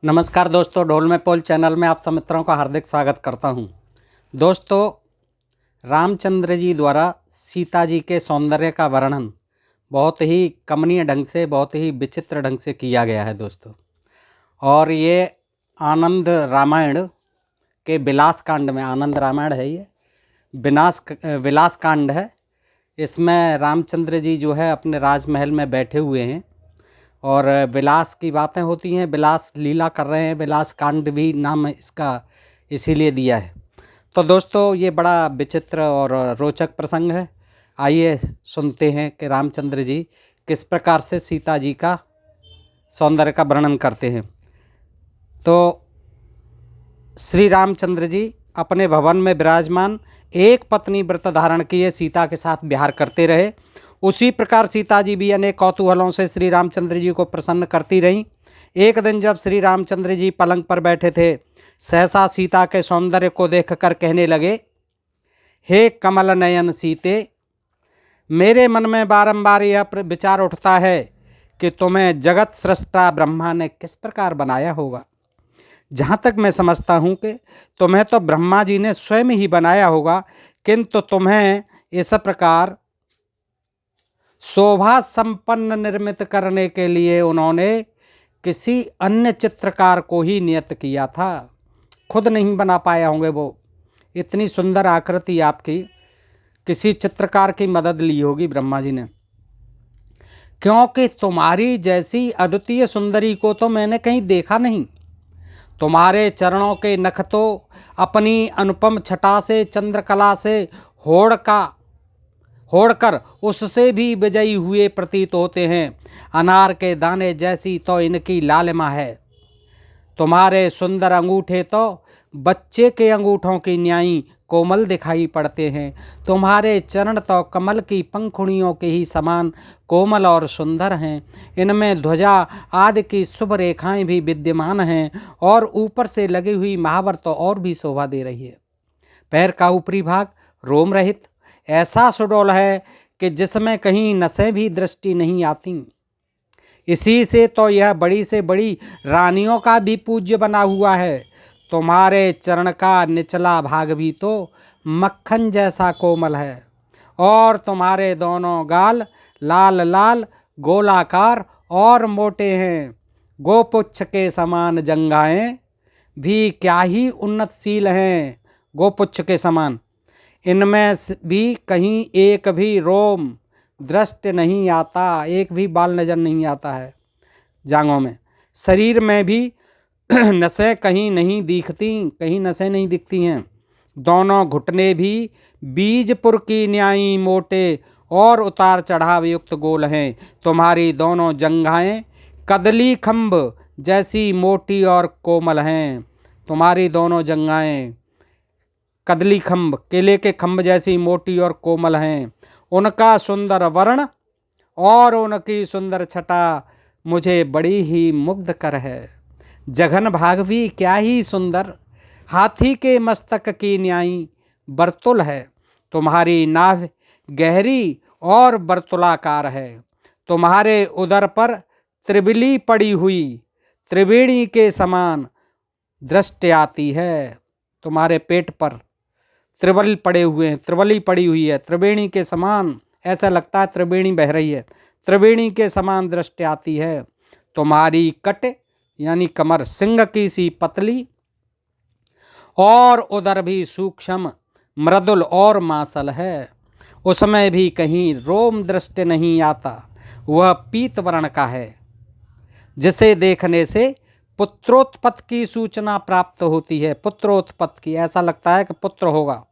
नमस्कार दोस्तों, ढोल में पोल चैनल में आप सब मित्रों का हार्दिक स्वागत करता हूं। दोस्तों, रामचंद्र जी द्वारा सीता जी के सौंदर्य का वर्णन बहुत ही कमनीय ढंग से, बहुत ही विचित्र ढंग से किया गया है दोस्तों। और ये आनंद रामायण के विलास कांड में, आनंद रामायण है ये, विलास कांड है। इसमें रामचंद्र जी जो है अपने राजमहल में बैठे हुए हैं और विलास की बातें होती हैं, विलास लीला कर रहे हैं। विलास कांड भी नाम इसका इसीलिए दिया है। तो दोस्तों, ये बड़ा विचित्र और रोचक प्रसंग है। आइए सुनते हैं कि रामचंद्र जी किस प्रकार से सीता जी का सौंदर्य का वर्णन करते हैं। तो श्री रामचंद्र जी अपने भवन में विराजमान एक पत्नी व्रत धारण किए सीता के साथ विहार करते रहे। उसी प्रकार सीता जी भी अनेक कौतूहलों से श्री रामचंद्र जी को प्रसन्न करती रहीं। एक दिन जब श्री रामचंद्र जी पलंग पर बैठे थे, सहसा सीता के सौंदर्य को देखकर कहने लगे, हे कमल नयन सीते, मेरे मन में बारंबार यह विचार उठता है कि तुम्हें जगत सृष्टा ब्रह्मा ने किस प्रकार बनाया होगा। जहाँ तक मैं समझता हूँ कि तुम्हें तो ब्रह्मा जी ने स्वयं ही बनाया होगा, किंतु तुम्हें इस प्रकार शोभा संपन्न निर्मित करने के लिए उन्होंने किसी अन्य चित्रकार को ही नियत किया था। खुद नहीं बना पाया होंगे वो। इतनी सुंदर आकृति आपकी किसी चित्रकार की मदद ली होगी ब्रह्मा जी ने, क्योंकि तुम्हारी जैसी अद्वितीय सुंदरी को तो मैंने कहीं देखा नहीं। तुम्हारे चरणों के नख तो अपनी अनुपम छटा से, चंद्रकला से होड़कर उससे भी विजयी हुए प्रतीत होते हैं। अनार के दाने जैसी तो इनकी लालिमा है। तुम्हारे सुंदर अंगूठे तो बच्चे के अंगूठों की न्याई कोमल दिखाई पड़ते हैं। तुम्हारे चरण तो कमल की पंखुड़ियों के ही समान कोमल और सुंदर हैं। इनमें ध्वजा आदि की शुभ रेखाएं भी विद्यमान हैं और ऊपर से लगी हुई महावर तो और भी शोभा दे रही है। पैर का ऊपरी भाग रोम रहित ऐसा सुडौल है कि जिसमें कहीं नसें भी दृष्टि नहीं आती। इसी से तो यह बड़ी से बड़ी रानियों का भी पूज्य बना हुआ है। तुम्हारे चरण का निचला भाग भी तो मक्खन जैसा कोमल है और तुम्हारे दोनों गाल लाल लाल गोलाकार और मोटे हैं। गोपुच्छ के समान जंघाएं भी क्या ही उन्नतशील हैं। गोपुच्छ के समान, इनमें भी कहीं एक भी रोम दृष्ट नहीं आता, एक भी बाल नजर नहीं आता है जांघों में। शरीर में भी नसें कहीं नहीं दिखती, कहीं नसें नहीं दिखती हैं। दोनों घुटने भी बीजपुर की न्याई मोटे और उतार चढ़ाव युक्त गोल हैं। तुम्हारी दोनों जंघाएं कदली खंभ जैसी मोटी और कोमल हैं। तुम्हारी दोनों जंघाएं कदली खंभ, केले के खंभ जैसी मोटी और कोमल हैं। उनका सुंदर वर्ण और उनकी सुंदर छटा मुझे बड़ी ही मुग्ध कर है। जघन भाग भी क्या ही सुंदर, हाथी के मस्तक की न्याई बर्तुल है। तुम्हारी नाभ गहरी और बर्तुलाकार है। तुम्हारे उदर पर त्रिबली पड़ी हुई त्रिवेणी के समान दृष्टि आती है। तुम्हारे पेट पर त्रिबल पड़े हुए हैं, त्रिबली पड़ी हुई है, त्रिवेणी के समान, ऐसा लगता है त्रिवेणी बह रही है। त्रिवेणी के समान दृष्टि आती है। तुम्हारी कट यानी कमर सिंह की सी पतली और उदर भी सूक्ष्म मृदुल और मांसल है। उसमें भी कहीं रोम दृष्टि नहीं आता। वह पीत वर्ण का है, जिसे देखने से पुत्रोत्पत्ति की सूचना प्राप्त होती है। पुत्रोत्पत्ति की, ऐसा लगता है कि पुत्र होगा,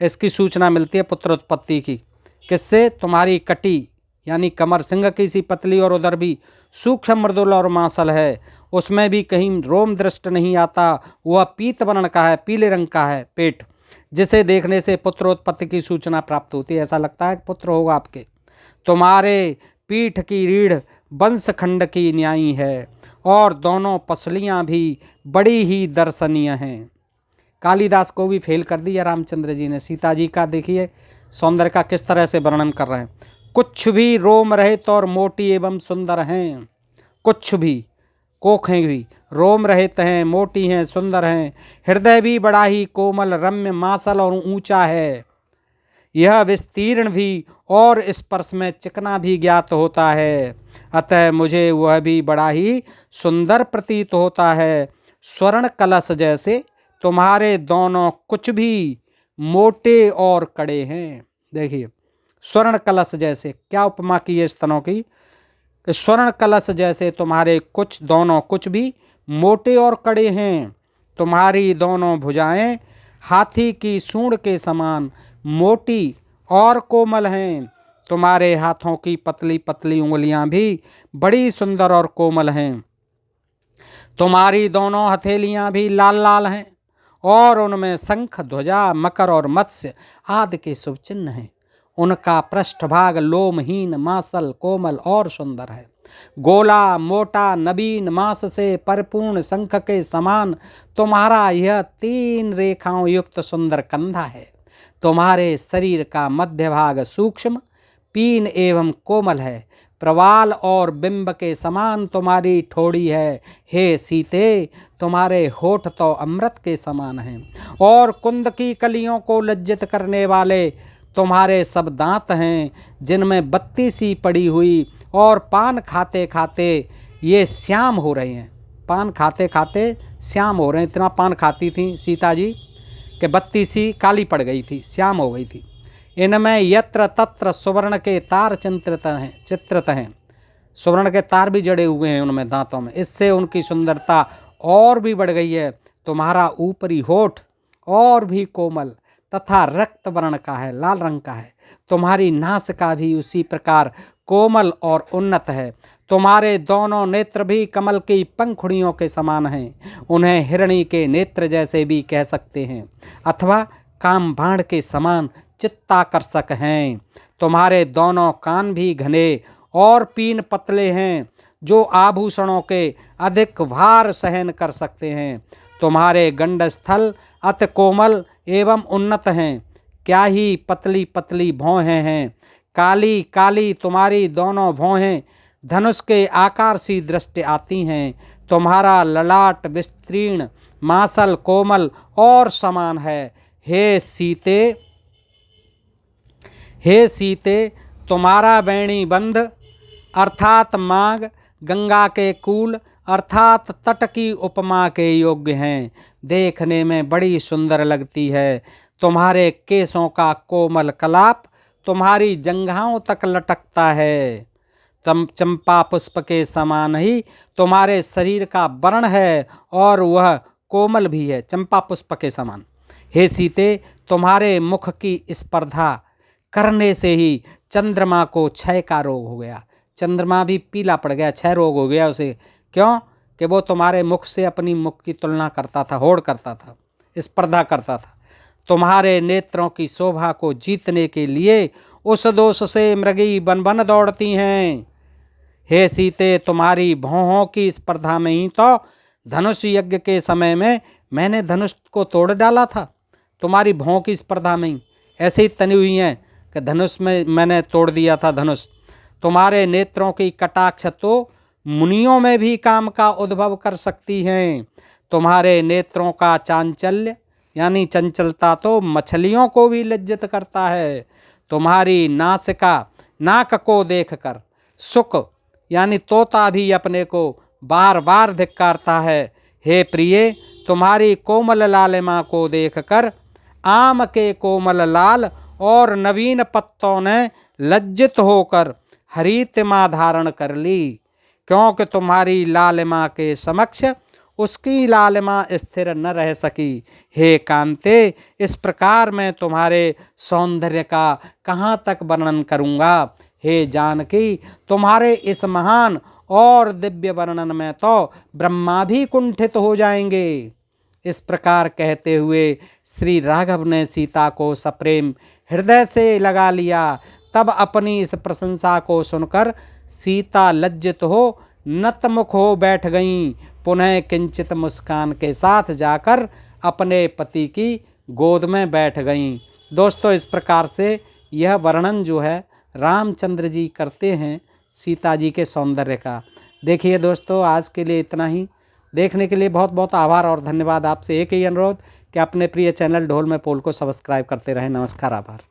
इसकी सूचना मिलती है पुत्रोत्पत्ति की। किससे? तुम्हारी कटी यानी कमर सिंह की सी पतली और उधर भी सूक्ष्म मृदुल और मांसल है। उसमें भी कहीं रोम दृष्ट नहीं आता। वह पीत वर्ण का है, पीले रंग का है पेट, जिसे देखने से पुत्रोत्पत्ति की सूचना प्राप्त होती है। ऐसा लगता है कि पुत्र होगा आपके। तुम्हारे पीठ की रीढ़ वंशखंड की न्याई है और दोनों पसलियां भी बड़ी ही दर्शनीय हैं। कालिदास को भी फेल कर दिया रामचंद्र जी ने। सीता जी का देखिए सौंदर्य का किस तरह से वर्णन कर रहे हैं। कुछ भी रोम रहित और मोटी एवं सुंदर हैं। कुछ भी कोखें भी रोम रहित हैं, मोटी हैं, सुंदर हैं। हृदय भी बड़ा ही कोमल, रम्य, मासल और ऊंचा है। यह विस्तीर्ण भी और स्पर्श में चिकना भी ज्ञात होता है। अतः मुझे वह भी बड़ा ही सुंदर प्रतीत होता है। स्वर्ण कलश जैसे तुम्हारे दोनों कुछ भी मोटे और कड़े हैं। देखिए, स्वर्ण कलश जैसे, क्या उपमा की है स्तनों की, कि स्वर्ण कलश जैसे तुम्हारे दोनों कुछ भी मोटे और कड़े हैं। तुम्हारी दोनों भुजाएं हाथी की सूंड के समान मोटी और कोमल हैं। तुम्हारे हाथों की पतली पतली उंगलियां भी बड़ी सुंदर और कोमल हैं। तुम्हारी दोनों हथेलियां भी लाल लाल हैं और उनमें शंख, ध्वजा, मकर और मत्स्य आदि के शुभ चिन्ह हैं। उनका पृष्ठभाग लोमहीन, मासल, कोमल और सुंदर है। गोला, मोटा, नवीन, मांस से परिपूर्ण शंख के समान तुम्हारा यह 3 रेखाओं युक्त सुंदर कंधा है। तुम्हारे शरीर का मध्य भाग सूक्ष्म, पीन एवं कोमल है। प्रवाल और बिंब के समान तुम्हारी ठोड़ी है। हे सीते, तुम्हारे होठ तो अमृत के समान हैं और कुंद की कलियों को लज्जित करने वाले तुम्हारे सब दांत हैं, जिनमें बत्ती सी पड़ी हुई और पान खाते खाते ये श्याम हो रहे हैं। पान खाते खाते श्याम हो रहे हैं। इतना पान खाती थी सीता जी कि बत्ती सी काली पड़ गई थी, श्याम हो गई थी। इनमें यत्र तत्र सुवर्ण के तार चित्रित हैं। सुवर्ण के तार भी जड़े हुए हैं उनमें, दांतों में। इससे उनकी सुंदरता और भी बढ़ गई है। तुम्हारा ऊपरी होठ और भी कोमल तथा रक्त वर्ण का है, लाल रंग का है। तुम्हारी नासिका भी उसी प्रकार कोमल और उन्नत है। तुम्हारे दोनों नेत्र भी कमल की पंखुड़ियों के समान हैं। उन्हें हिरणी के नेत्र जैसे भी कह सकते हैं अथवा कामबाण के समान चित्ताकर्षक हैं। तुम्हारे दोनों कान भी घने और पीन पतले हैं, जो आभूषणों के अधिक भार सहन कर सकते हैं। तुम्हारे गंडस्थल अति कोमल एवं उन्नत हैं। क्या ही पतली पतली भौहें हैं। काली काली तुम्हारी दोनों भौहें धनुष के आकार सी दृष्टि आती हैं। तुम्हारा ललाट विस्तीर्ण, मासल, कोमल और समान है। हे सीते, तुम्हारा वेणी बंध अर्थात मांग गंगा के कूल अर्थात तट की उपमा के योग्य हैं। देखने में बड़ी सुंदर लगती है। तुम्हारे केसों का कोमल कलाप तुम्हारी जंघाओं तक लटकता है। चंपा पुष्प के समान ही तुम्हारे शरीर का वर्ण है और वह कोमल भी है, चंपा पुष्प के समान। हे सीते, तुम्हारे मुख की स्पर्धा करने से ही चंद्रमा को क्षय का रोग हो गया। चंद्रमा भी पीला पड़ गया, क्षय रोग हो गया उसे। क्यों? कि वो तुम्हारे मुख से अपनी मुख की तुलना करता था, होड़ करता था, स्पर्धा करता था। तुम्हारे नेत्रों की शोभा को जीतने के लिए उस दोष से मृगी बन बन दौड़ती हैं। हे सीते, तुम्हारी भौहों की स्पर्धा में ही तो धनुष यज्ञ के समय में मैंने धनुष को तोड़ डाला था। तुम्हारी भौहों की स्पर्धा में ही ऐसे ही तनी हुई हैं कि धनुष में मैंने तोड़ दिया था धनुष। तुम्हारे नेत्रों की कटाक्ष तो मुनियों में भी काम का उद्भव कर सकती हैं। तुम्हारे नेत्रों का चांचल्य यानी चंचलता तो मछलियों को भी लज्जित करता है। तुम्हारी नासिका नाक को देखकर सुक यानी तोता भी अपने को बार बार धिक्कारता है। हे प्रिय, तुम्हारी कोमल लालिमा को देखकर आम के कोमल लाल और नवीन पत्तों ने लज्जित होकर हरितिमा धारण कर ली, क्योंकि तुम्हारी लालिमा के समक्ष उसकी लालिमा स्थिर न रह सकी। हे कांते, इस प्रकार मैं तुम्हारे सौंदर्य का कहाँ तक वर्णन करूँगा। हे जानकी, तुम्हारे इस महान और दिव्य वर्णन में तो ब्रह्मा भी कुंठित हो जाएंगे। इस प्रकार कहते हुए श्री राघव ने सीता को सप्रेम हृदय से लगा लिया। तब अपनी इस प्रशंसा को सुनकर सीता लज्जित हो नतमुख हो बैठ गईं। पुनः किंचित मुस्कान के साथ जाकर अपने पति की गोद में बैठ गईं। दोस्तों, इस प्रकार से यह वर्णन जो है रामचंद्र जी करते हैं सीता जी के सौंदर्य का। देखिए दोस्तों, आज के लिए इतना ही। देखने के लिए बहुत बहुत आभार और धन्यवाद। आपसे एक ही अनुरोध कि अपने प्रिय चैनल ढोल में पोल को सब्सक्राइब करते रहें। नमस्कार, आभार।